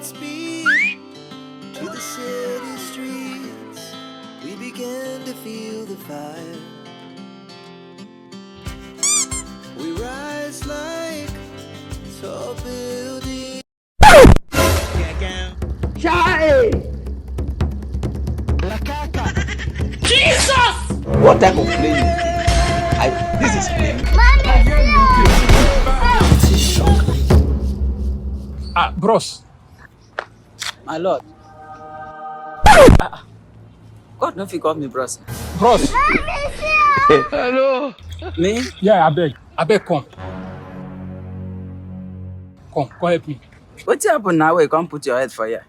Godspeed to the city streets. We began to feel the fire. We rise like tall buildings. Jesus! What type of plane? This is plane. Bros. My lord. God no fit call me bros. Bros. Hello. Me? Yeah, I beg, come. Come help me. What happen now where you come put your head for here?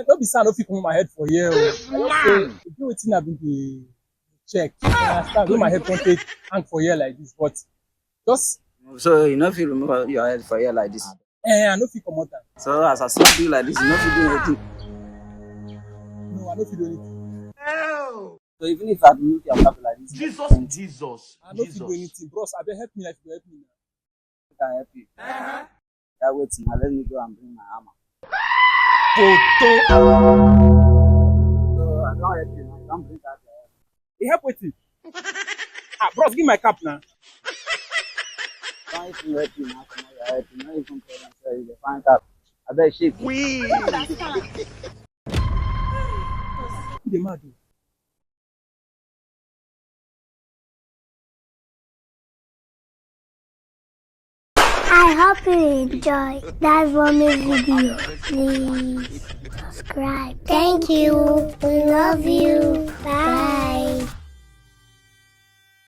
Don't be sad, no fit come my head for here. Man! You do wetin I been dey check. I understand, no my head can't take hang for here like this, but just... So you no fit remove your head for here like this? I no fit comot am. So as I slap you like this, you no fit do anything? No, I no fit do anything. So even if I remove your cap like this, Jesus. I no fit do anything. Bros, abeg help me like you help me now. I can help you. That wait now, let me go and bring my hammer. So I don't help you now, don't bring that your head. You help wetin? Bros, give my cap now. Don't even help you now, come on your head. You no even tell me say you dey find cap. I beg shake. Who dey mad o? I hope you enjoy that Romy video. Please subscribe. Thank you. We love you. Bye.